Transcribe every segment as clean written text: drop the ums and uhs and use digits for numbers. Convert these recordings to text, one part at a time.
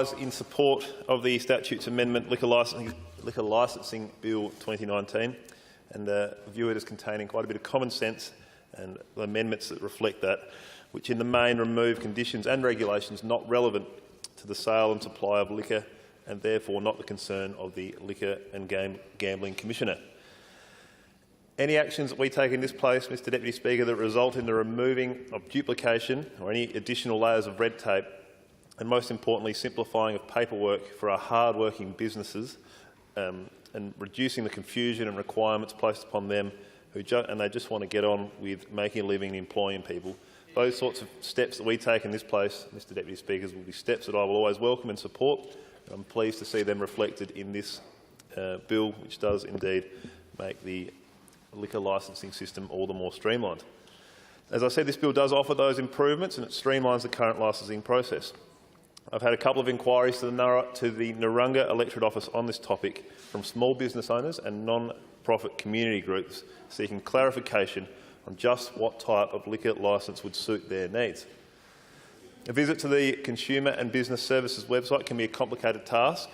rise in support of the Statutes Amendment Liquor Licensing Bill 2019 and view it as containing quite a bit of common sense and amendments that reflect that, which in the main remove conditions and regulations not relevant to the sale and supply of liquor and therefore not the concern of the Liquor and Gambling Commissioner. Any actions that we take in this place, Mr Deputy Speaker, that result in the removing of duplication or any additional layers of red tape and, most importantly, simplifying of paperwork for our hard-working businesses and reducing the confusion and requirements placed upon them and they just want to get on with making a living and employing people. Those sorts of steps that we take in this place, Mr Deputy Speaker, will be steps that I will always welcome and support. I'm pleased to see them reflected in this bill, which does indeed make the liquor licensing system all the more streamlined. As I said, this bill does offer those improvements and it streamlines the current licensing process. I've had a couple of inquiries to the Narunga Electorate Office on this topic from small business owners and non-profit community groups seeking clarification on just what type of liquor licence would suit their needs. A visit to the Consumer and Business Services website can be a complicated task,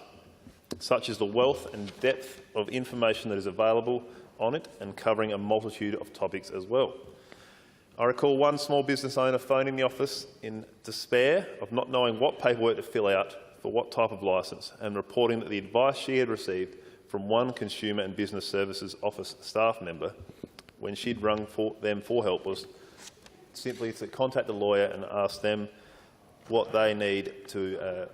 such as the wealth and depth of information that is available on it and covering a multitude of topics as well. I recall one small business owner phoning the office in despair of not knowing what paperwork to fill out for what type of licence and reporting that the advice she had received from one Consumer and Business Services office staff member when she'd rung them for help was simply to contact a lawyer and ask them what they need to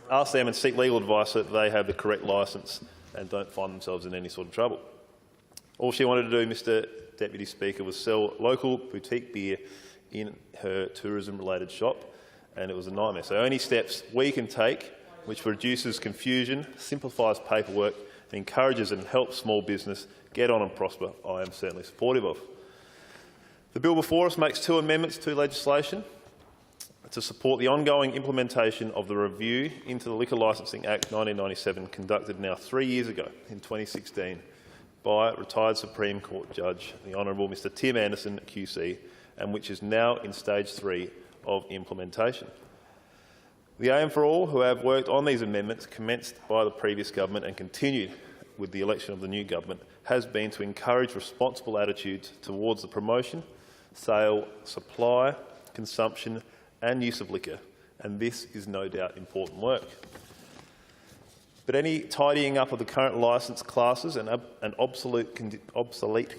ask them and seek legal advice so that they have the correct licence and don't find themselves in any sort of trouble. All she wanted to do, Mr Deputy Speaker, was sell local boutique beer in her tourism-related shop, and it was a nightmare. So any steps we can take which reduces confusion, simplifies paperwork and encourages and helps small business get on and prosper, I am certainly supportive of. The bill before us makes two amendments to legislation to support the ongoing implementation of the review into the Liquor Licensing Act 1997 conducted now 3 years ago in 2016 by retired Supreme Court Judge, the Honourable Mr Tim Anderson QC, and which is now in stage 3 of implementation. The aim for all who have worked on these amendments, commenced by the previous government and continued with the election of the new government, has been to encourage responsible attitudes towards the promotion, sale, supply, consumption and use of liquor, and this is no doubt important work. But any tidying up of the current licence classes and obsolete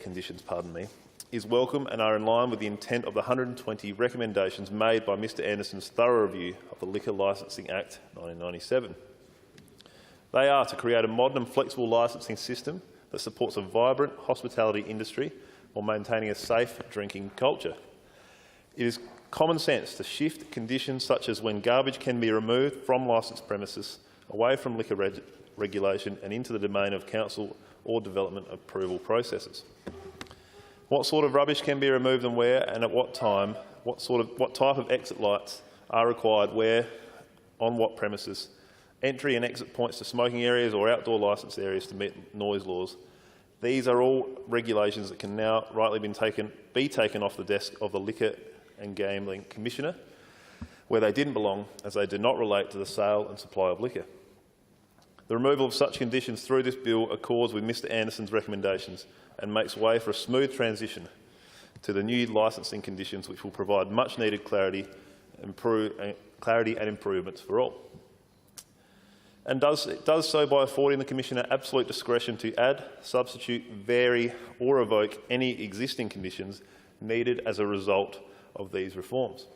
conditions is welcome and are in line with the intent of the 120 recommendations made by Mr Anderson's thorough review of the Liquor Licensing Act 1997. They are to create a modern and flexible licensing system that supports a vibrant hospitality industry while maintaining a safe drinking culture. It is common sense to shift conditions such as when garbage can be removed from licensed premises away from liquor regulation and into the domain of council or development approval processes. What sort of rubbish can be removed and where and at what time, what type of exit lights are required where, on what premises, entry and exit points to smoking areas or outdoor licensed areas to meet noise laws. These are all regulations that can now rightly be taken off the desk of the Liquor and Gambling Commissioner, where they didn't belong, as they do not relate to the sale and supply of liquor. The removal of such conditions through this bill accords with Mr Anderson's recommendations and makes way for a smooth transition to the new licensing conditions, which will provide much-needed clarity and improvements for all. And it does so by affording the Commissioner absolute discretion to add, substitute, vary or revoke any existing conditions needed as a result of these reforms.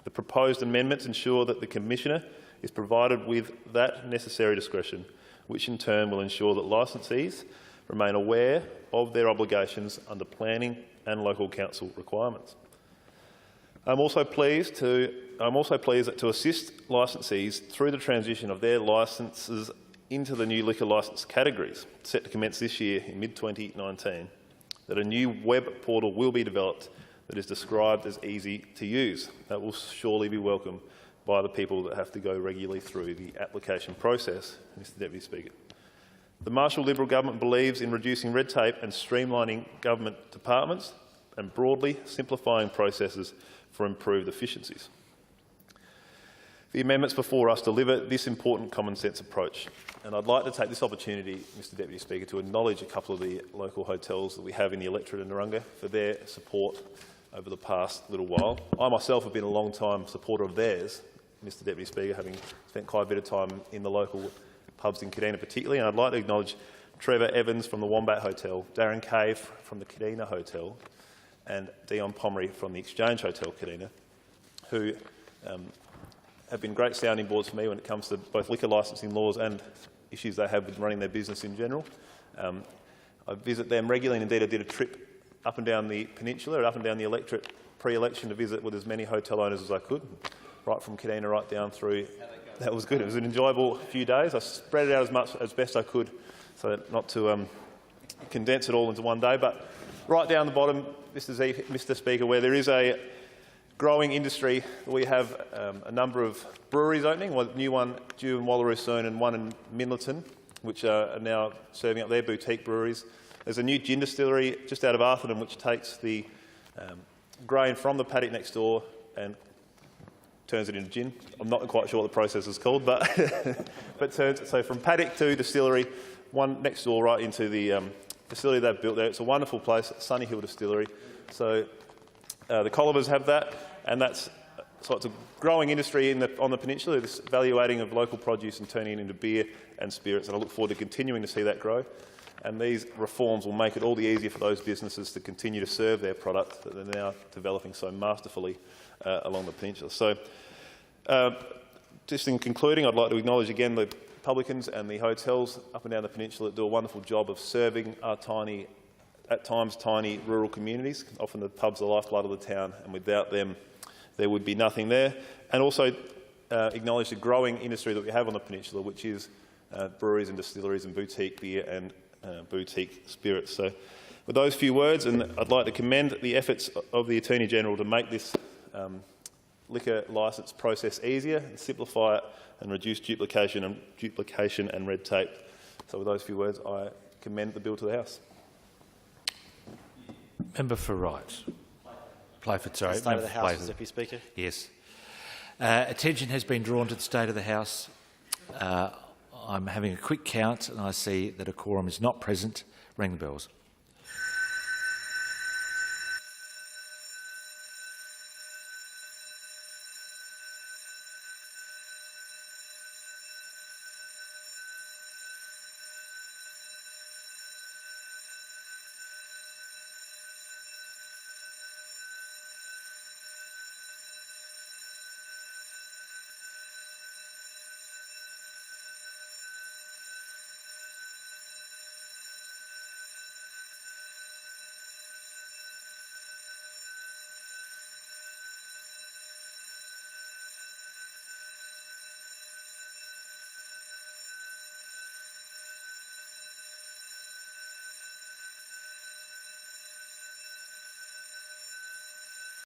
The proposed amendments ensure that the Commissioner is provided with that necessary discretion, which in turn will ensure that licensees remain aware of their obligations under planning and local council requirements. I'm also pleased that to assist licensees through the transition of their licences into the new liquor licence categories, set to commence this year in mid-2019, that a new web portal will be developed that is described as easy to use. That will surely be welcome by the people that have to go regularly through the application process, Mr Deputy Speaker. The Marshall Liberal government believes in reducing red tape and streamlining government departments and broadly simplifying processes for improved efficiencies. The amendments before us deliver this important common sense approach, and I'd like to take this opportunity, Mr Deputy Speaker, to acknowledge a couple of the local hotels that we have in the electorate of Narungga for their support over the past little while. I myself have been a long-time supporter of theirs, Mr Deputy Speaker, having spent quite a bit of time in the local pubs in Kadina particularly, and I'd like to acknowledge Trevor Evans from the Wombat Hotel, Darren Cave from the Kadina Hotel, and Dion Pomery from the Exchange Hotel Kadina, who have been great sounding boards for me when it comes to both liquor licensing laws and issues they have with running their business in general. I visit them regularly, and indeed I did a trip up and down the peninsula and up and down the electorate pre-election to visit with as many hotel owners as I could, right from Kadina right down through. That was good. It was an enjoyable few days. I spread it out as best I could, so not to condense it all into one day. But right down the bottom, Mr Speaker, where there is a growing industry, we have a number of breweries opening, a new one due in Wallaroo soon and one in Minlaton, which are now serving up their boutique breweries. There's a new gin distillery just out of Arthurton, which takes the grain from the paddock next door and turns it into gin. I'm not quite sure what the process is called, but so from paddock to distillery, one next door right into the facility they've built there. It's a wonderful place, Sunny Hill Distillery. So the Collivers have that, and it's a growing industry on the peninsula, this evaluating of local produce and turning it into beer and spirits, and I look forward to continuing to see that grow. And these reforms will make it all the easier for those businesses to continue to serve their product that they're now developing so masterfully along the peninsula. So, just in concluding, I'd like to acknowledge again the publicans and the hotels up and down the peninsula that do a wonderful job of serving our tiny, at times tiny, rural communities. Often the pubs are the lifeblood of the town, and without them there would be nothing there. And also acknowledge the growing industry that we have on the peninsula, which is breweries and distilleries and boutique beer and boutique spirits. So with those few words, and I'd like to commend the efforts of the Attorney-General to make this liquor licence process easier and simplify it and reduce duplication and red tape. So with those few words, I commend the bill to the House. Member for Wright. Playford, sorry. State of the House, Mr Deputy Speaker. Yes. Attention has been drawn to the State of the House. I'm having a quick count and I see that a quorum is not present. Ring the bells.